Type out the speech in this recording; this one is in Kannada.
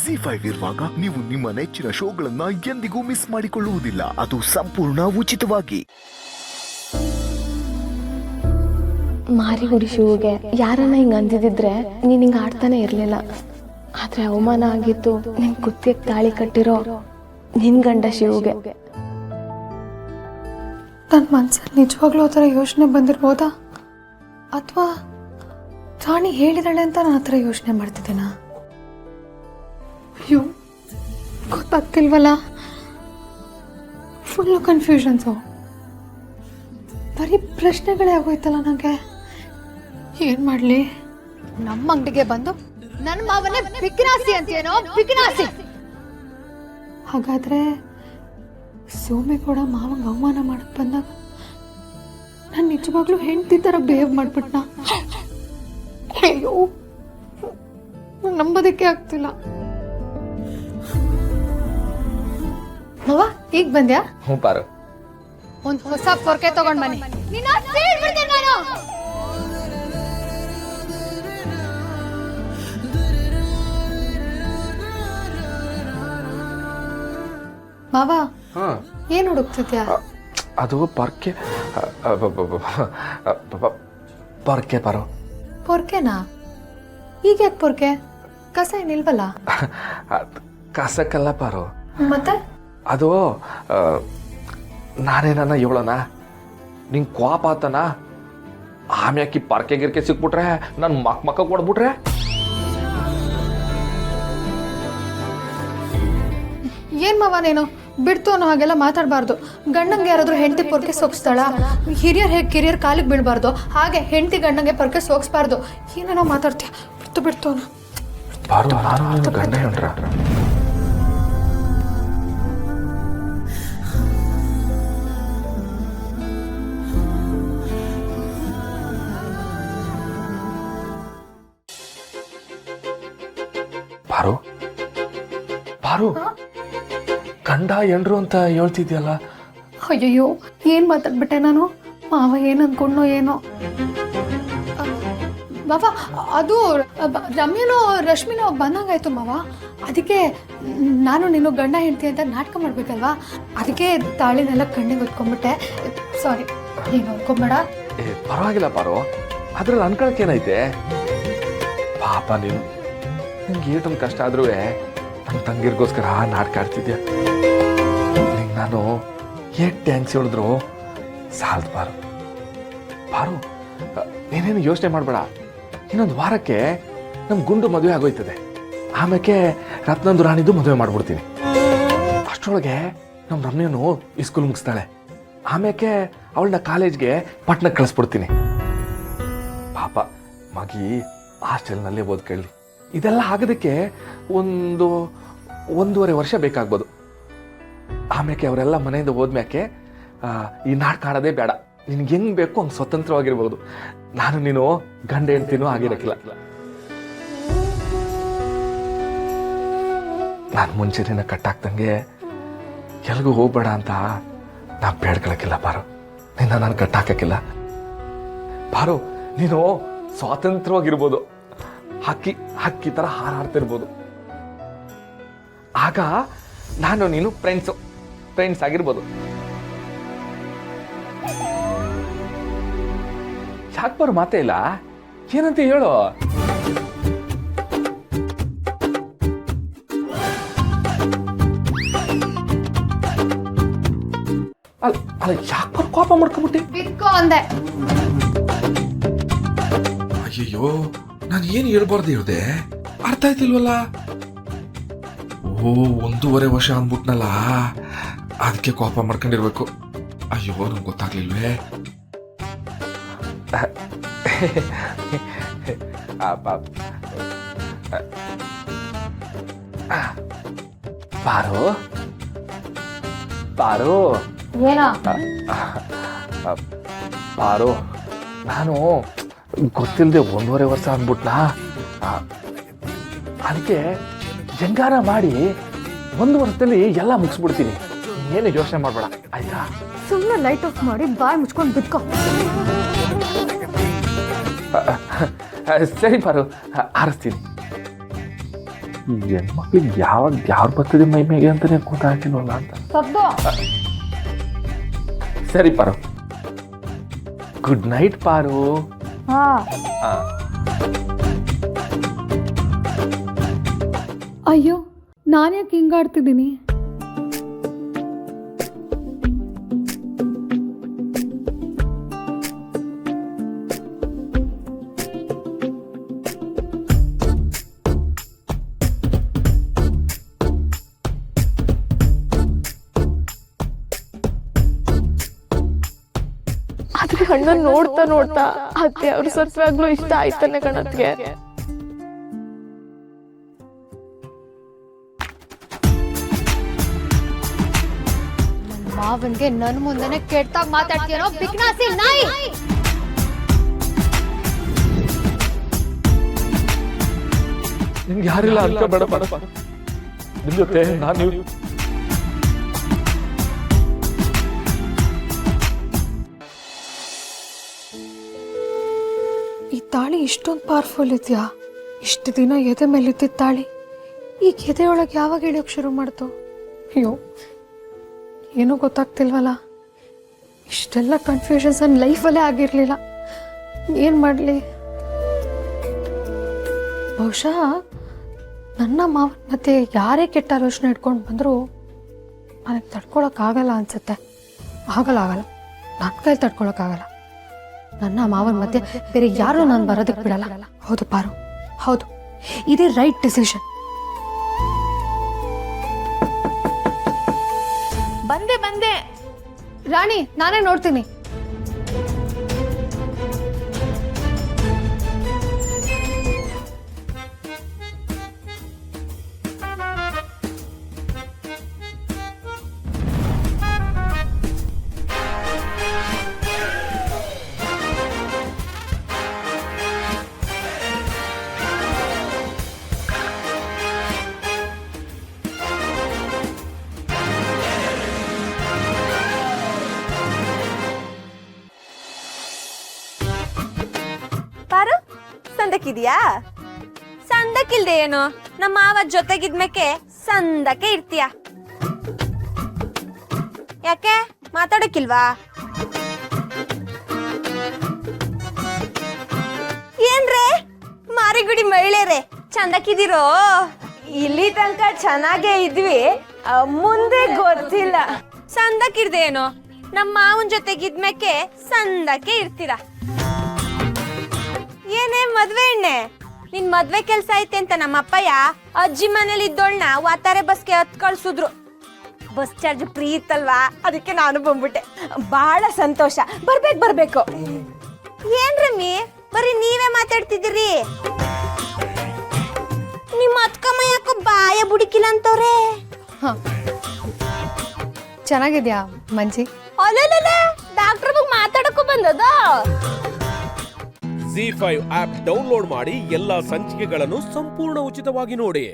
ಜಿ5 ಇರುವಾಗ ನೀವು ನಿಮ್ಮ ನೆಚ್ಚಿನ ಶೋಗಳನ್ನ ಎಂದಿಗೂ ಮಿಸ್ ಮಾಡಿಕೊಳ್ಳುವುದಿಲ್ಲ. ಅದು ಸಂಪೂರ್ಣ ಉಚಿತವಾಗಿ. ಮಾರಿಗುಡಿ ಶಿವಗೆ ಯಾರನ್ನ ಹಿಂಗ ಅಂದಿದ್ರೆ ನೀನ್ ಹಿಂಗ ಆಡ್ತಾನೆ ಇರ್ಲಿಲ್ಲ. ಆದ್ರೆ ಅವಮಾನ ಆಗಿತ್ತು ನಿನ್ ಕುತ್ತಿಗೆ ತಾಳಿ ಕಟ್ಟಿರೋ ನಿನ್ ಗಂಡ ಶಿವಗೆ. ನನ್ನ ಮನ್ಸಲ್ಲಿ ನಿಜವಾಗ್ಲೂ ಆ ಥರ ಯೋಚನೆ ಬಂದಿರ್ಬೋದಾ, ಅಥವಾ ರಾಣಿ ಹೇಳಿದಾಳೆ ಅಂತ ನಾನು ಆ ಥರ ಯೋಚನೆ ಮಾಡ್ತಿದ್ದೇನ? ಅಯ್ಯೋ ಗೊತ್ತಾಗ್ತಿಲ್ವಲ್ಲ, ಫುಲ್ಲು ಕನ್ಫ್ಯೂಷನ್ಸು, ಬರೀ ಪ್ರಶ್ನೆಗಳೇ ಆಗೋಯ್ತಲ್ಲ ನನಗೆ. ಏನು ಮಾಡಲಿ? ನಮ್ಮ ಅಂಗಡಿಗೆ ಬಂದು ನನ್ನ ಮಾವನೇ ಬಿಕ್ನಾಸಿ ಅಂತೇನೋ ಬಿಕ್ನಾಸಿ. ಹಾಗಾದ್ರೆ ಸೋಮೆ ಕೂಡ ಮಾವಂಗೆ ಅವಮಾನ ಮಾಡಕ್ ಬಂದಾಗ ನಾನು ನಿಜವಾಗ್ಲೂ ಹೆಂಡತಿ ಥರ ಬಿಹೇವ್ ಮಾಡ್ಬಿಟ್ನಾ? ಅಯ್ಯೋ ನಂಬೋದಕ್ಕೆ ಆಗ್ತಿಲ್ಲ. ಮಾವ ಈಗ ಬಂದ್ಯಾ? ಹ್ಞೂ ಪಾರು, ಒಂದು ಹೊಸ ಪೊರ್ಕೆ ತಗೊಂಡ್ ಬನ್ನಿ. ನಿನ್ನ ಸೇರ್ಬಿಡ್ತೇನೆ ನಾನು. ಮಾವ ಹಾಂ ಏನು ಹುಡುಕ್ತಿದ್ಯಾ? ಅದು ಪರ್ಕೆ ಪರ್ಕೆ ಪಾರು. ಪೊರ್ಕೆನಾ? ಈಗ ಯಾಕೆ ಪೊರ್ಕೆ? ಕಸ ಏನಿಲ್ವಲ್ಲ? ಕಸಕ್ಕಲ್ಲ ಪಾರು, ಮತ್ತೆ ಅದು ನಾನೇನ ಹೇಳೋಣ, ನಿಂಗೆ ಕ್ವಾಪ ಆತನ ಆಮ್ಯಾಕಿ ಪರ್ಕೆ ಗಿರ್ಕೆ ಸಿಕ್ಬಿಟ್ರೆ ನನ್ನ ಮಕ್ಕ ಕೊಡ್ಬಿಟ್ರೆ? ಏನ್ ಮಾವ ನೀನು ಬಿಡ್ತು ಅನ್ನೋ ಹಾಗೆಲ್ಲ ಮಾತಾಡಬಾರ್ದು. ಗಂಡಂಗೆ ಯಾರಾದ್ರೂ ಹೆಂಡತಿ ಪೊರ್ಕೆ ಸೋಗಿಸ್ತಾಳ? ಹಿರಿಯರ್ ಹೇಗೆ ಕಿರಿಯರ್ ಕಾಲಿಗೆ ಬೀಳ್ಬಾರ್ದು, ಹಾಗೆ ಹೆಂಡತಿ ಗಂಡಂಗೆ ಪೊರ್ಕೆ ಸೋಗಿಸ್ಬಾರ್ದು. ಏನೇನೋ ಮಾತಾಡ್ತೀಯ. ಬಿಡ್ತು ಅನ್ನೋ ಪಾರು, ನಾನು ನಿನ್ನ ಗಂಡ ಹೇಳ್ರ. ಪಾರು ಪಾರು, ಗಂಡ ಎಂಡ್ರು ಅಂತ ಹೇಳ್ತಿದ್ಯಲ್ಲ? ಅಯ್ಯಯ್ಯೋ ಏನ್ ಮಾತಾಡ್ಬಿಟ್ಟೆ ನಾನು? ಮಾವ ಏನ್ ಅನ್ಕೊಂಡ್ನೋ ಏನೋ. ಮಾವ ಅದು ರಮ್ಯನೋ ರಶ್ಮಿನೋ ಬಂದಂಗಾಯ್ತು ಮಾವ. ಅದಕ್ಕೆ ನಾನು ನೀನು ಗಂಡ ಹೆಂಡ್ತಿ ಅಂತ ನಾಟಕ ಮಾಡ್ಬೇಕಲ್ವಾ, ಅದಕ್ಕೆ ತಾಳಿನೆಲ್ಲ ಕಣ್ಣಿಗೆ ಹೊತ್ಕೊಂಡ್ಬಿಟ್ಟೆ. ಸಾರಿ, ನೀನು ಹೊತ್ಕೊಂಬೇಡ. ಪರವಾಗಿಲ್ಲ ಪಾರು, ಅದ್ರಲ್ಲಿ ಅನ್ಕೊಳಕ್ ಏನೈತೆ? ಪಾಪ ನೀನು, ನಿಂಗೆ ಏಟೊಂದು ಕಷ್ಟ ಆದ್ರೂ ನನ್ನ ತಂಗಿರ್ಗೋಸ್ಕರ ನಾಟಕ ಆಡ್ತಿದ್ಯಾ. ನಿಂಗೆ ನಾನು ಏಟ್ ಟ್ಯಾಂಕ್ಸ್ ಹೇಳಿದ್ರು ಸಾಲ್ದು ಪಾರು. ಪಾರು, ನೀನೇನು ಯೋಚನೆ ಮಾಡಬೇಡ. ಇನ್ನೊಂದು ವಾರಕ್ಕೆ ನಮ್ಮ ಗುಂಡು ಮದುವೆ ಆಗೋಯ್ತದೆ. ಆಮೇಲೆ ರತ್ನಂದು ರಾಣಿದು ಮದುವೆ ಮಾಡ್ಬಿಡ್ತೀನಿ. ಅಷ್ಟರೊಳಗೆ ನಮ್ಮ ರಮ್ಯನು ಈ ಸ್ಕೂಲ್ ಮುಗಿಸ್ತಾಳೆ. ಆಮೇಲೆ ಅವಳನ್ನ ಕಾಲೇಜ್ಗೆ ಪಟ್ನಕ್ಕೆ ಕಳಿಸ್ಬಿಡ್ತೀನಿ. ಪಾಪ ಮಗಿ ಹಾಸ್ಟೆಲ್ನಲ್ಲೇ ಓದ್ಕೊಳ್ಳಿ. ಇದೆಲ್ಲ ಆಗೋದಕ್ಕೆ ಒಂದೂವರೆ ವರ್ಷ ಬೇಕಾಗ್ಬೋದು. ಆಮೇಲೆ ಅವರೆಲ್ಲ ಮನೆಯಿಂದ ಹೋದ್ಮ್ಯಾಕೆ ಈ ನಾಟಕ ಆಡೋದೇ ಬೇಡ, ನಿನ್ಗೆ ಹೆಂಗ್ ಬೇಕು ಹಂಗೆ ಸ್ವತಂತ್ರವಾಗಿರ್ಬೋದು. ನಾನು ನೀನು ಗಂಡ ಹೆಂಡ್ತಿನೂ ಆಗಿರಕ್ಕಿಲ್ಲ. ನಾನು ಮುಂಚೆ ನಿನ್ನ ಕಟ್ಟಾಕ್ದಂಗೆ ಎಲ್ಗೂ ಹೋಗ್ಬೇಡ ಅಂತ ನಾ ಬೇಡ್ಕೊಳಕ್ಕಿಲ್ಲ ಪಾರು. ನಿನ್ನ ನಾನು ಕಟ್ಟಾಕಿಲ್ಲ ಪಾರು. ನೀನು ಸ್ವಾತಂತ್ರ್ಯವಾಗಿರ್ಬೋದು, ಹಕ್ಕಿ ಥರ ಹಾರಾಡ್ತಿರ್ಬೋದು. ಆಗ ನಾನು ನೀನು ಫ್ರೆಂಡ್ಸ್ ಆಗಿರ್ಬೋದು. ಯಾಕೆ ಬರೋ ಮಾತೇ ಇಲ್ಲ? ಏನಂತ ಹೇಳು. ಅಲ್ಲ ಯಾಕೆ ಬರೋ ಕೋಪ ಮಾಡ್ಕೊಂಬಿಟ್ಟೆ? ಬಿಟ್ಕೋ ಅಂದೆ. ಅಯ್ಯಯ್ಯೋ, ನಾನು ಏನು ಹೇಳ್ಬಾರ್ದು ಹೇಳ್ದೆ? ಅರ್ಥ ಆಯ್ತಿಲ್ವಲ್ಲ? ಓ, 1.5 ವರ್ಷ ಅಂದ್ಬಿಟ್ನಲ್ಲ, ಅದಕ್ಕೆ ಕೋಪ ಮಾಡ್ಕೊಂಡಿರ್ಬೇಕು. ಅಯ್ಯೋ, ನಂಗೆ ಗೊತ್ತಾಗ್ಲಿಲ್ವೇ? ಪಾರು ಪಾರು ಏನೋ ಪಾರು, ನಾನು ಗೊತ್ತಿಲ್ಲದೆ 1.5 ವರ್ಷ ಅಂದ್ಬಿಟ್ನಾ. ಅದಕ್ಕೆ ಹೆಂಗಾರ ಮಾಡಿ 1 ವರ್ಷದಲ್ಲಿ ಎಲ್ಲ ಮುಗಿಸ್ಬಿಡ್ತೀನಿ. ಏನು ಯೋಚನೆ ಮಾಡಬೇಡ, ಆಯ್ತಾ? ಸುಮ್ಮನೆ ಲೈಟ್ ಆಫ್ ಮಾಡಿ ಬಾಯಿ ಮುಚ್ಕೊಂಡು ಬಿಟ್ಕೋ. ಸರಿ ಪಾರು, ಆರಿಸ್ತೀನಿ. ಹೆಣ್ಮಕ್ಳಿಗೆ ಯಾವಾಗ ಯಾರು ಬರ್ತದೆ ಮೈಮೇಗೆ ಅಂತಾನೆ ಗೊತ್ತಾಗ್ತಿಲ್ವಲ್ಲ ಅಂತ. ಸದ್ದು ಸರಿ ಪಾರು, ಗುಡ್ ನೈಟ್ ಪಾರು. ಹಾ ಆ, ಅಯ್ಯೋ ನಾನ್ಯಾಕೆ ಹಿಂಗಾಡ್ತಿದ್ದೀನಿ? ಆದ್ರೆ ಅಣ್ಣ ನೋಡ್ತಾ ನೋಡ್ತಾ ಅತ್ತೆ ಅವ್ರ ಸತ್ವಾಗ್ಲೂ ಇಷ್ಟ ಆಯ್ತಾನೆ ಕಣತ್ಗೆ. ಮಾವನ್ಗೆ ನನ್ ಮುಂದೆನೆ ಕೆಟ್ಟಾಗ ಮಾತಾಡ್ತೀಯನೋ ಬಿಕ್ನಾಸಿ ನಾಯಿ. ನಿಮ್ಗೆ ಯಾರಿಲ್ಲ ಅನ್ಕೋಬೇಡ ಪಾರು. ನಿಮ್ ಜೊತೆ ನಾನು ಈ ತಾಳಿ ಇಷ್ಟೊಂದು ಪವರ್ಫುಲ್ ಇದೆಯಾ? ಇಷ್ಟು ದಿನ ಎದೆ ಮೇಲಿದ್ದಿದ್ದ ತಾಳಿ ಈಗ ಎದೆಯೊಳಗೆ ಯಾವಾಗ ಇಳಿಯೋಕೆ ಶುರು ಮಾಡ್ತು? ಅಯ್ಯೋ ಏನೂ ಗೊತ್ತಾಗ್ತಿಲ್ವಲ್ಲ. ಇಷ್ಟೆಲ್ಲ ಕನ್ಫ್ಯೂಷನ್ಸ್ ನನ್ನ ಲೈಫಲ್ಲೇ ಆಗಿರಲಿಲ್ಲ. ಏನು ಮಾಡಲಿ? ಬಹುಶಃ ನನ್ನ ಮಾವನ ಮಧ್ಯೆ ಯಾರೇ ಕೆಟ್ಟ ಆಲೋಚನೆ ಇಟ್ಕೊಂಡು ಬಂದರೂ ನನಗೆ ತಡ್ಕೊಳಕ್ಕಾಗಲ್ಲ ಅನ್ಸುತ್ತೆ. ಆಗಲ್ಲ ನನ್ನ ಕೈಲಿ ತಡ್ಕೊಳಕ್ಕಾಗಲ್ಲ. ನನ್ನ ಮಾವನ ಮಧ್ಯೆ ಬೇರೆ ಯಾರೂ ನಾನು ಬರೋದಕ್ಕೆ ಬಿಡಲ್ಲ. ಹೌದು ಪಾರು, ಹೌದು, ಇದೇ ರೈಟ್ ಡಿಸಿಷನ್. ಬಂದೆ ರಾಣಿ, ನಾನೇ ನೋಡ್ತೀನಿ. ಪಾರು, ಸಂದಕ್ಕಿದ್ಯಾ? ಸಂದಕ್ಕಿಲ್ದೆ ಏನು, ನಮ್ಮ ಮಾವ ಜೊತೆಗಿದ್ಮೇಕೆ ಸಂದಕ್ಕೆ ಇರ್ತೀಯ. ಯಾಕೆ ಮಾತಾಡಕ್ಕಿಲ್ವಾ? ಏನ್ರೇ ಮಾರಿಗುಡಿ ಮಹಿಳೆಯರೇ, ಚಂದಕ್ಕಿದಿರೋ? ಇಲ್ಲಿ ತನಕ ಚೆನ್ನಾಗೇ ಇದ್ವಿ, ಮುಂದೆ ಗೊತ್ತಿಲ್ಲ. ಸಂದಕ್ಕಿರ್ದೆ ಏನು, ನಮ್ಮ ಮಾವನ್ ಜೊತೆಗಿದ್ಮೇಕೆ ಸಂದಕ್ಕೆ ಇರ್ತೀರಾ. ಏನೇ ಮದ್ವೆ ಎಣ್ಣೆ, ನಿನ್ ಮದ್ವೆ ಕೆಲ್ಸ ಐತೆ ಅಂತ ನಮ್ಮ ಅಪ್ಪಯ್ಯ ಅಜ್ಜಿ ಮನೇಲಿ ಇದ್ದೋಳ್ನ ವಾತಾರೆ ಬಸ್ಗೆ ಹತ್ ಕಳ್ಸುದ್ರು. ಬಸ್ ಚಾರ್ಜ್ ಫ್ರೀ ಇತ್ತಲ್ವಾ, ಅದಕ್ಕೆ ನಾನು ಬಂದ್ಬಿಟ್ಟೆ. ಬಹಳ ಸಂತೋಷ. ಬರ್ಬೇಕು. ಏನ್ ರಮ್ಮಿ, ಬರೀ ನೀವೇ ಮಾತಾಡ್ತಿದ್ದೀರಿ. ನಿಮ್ಮ ಅತ್ಕಮ್ಮ ಯಾಕೋ ಬಾಯ ಬುಡಿಕಿಲ್ಲ ಅಂತವ್ರೆ. ಚೆನ್ನಾಗಿದ್ಯಾ ಮಂಜಿ? ಅಲ್ಲ, ಡಾಕ್ಟರ್ ಮಾತಾಡಕ್ಕೂ ಬಂದದ. ZEE5 ಆಪ್ ಡೌನ್ಲೋಡ್ ಮಾಡಿ ಎಲ್ಲಾ ಸಂಚಿಕೆಗಳನ್ನು ಸಂಪೂರ್ಣ ಉಚಿತವಾಗಿ ನೋಡಿ.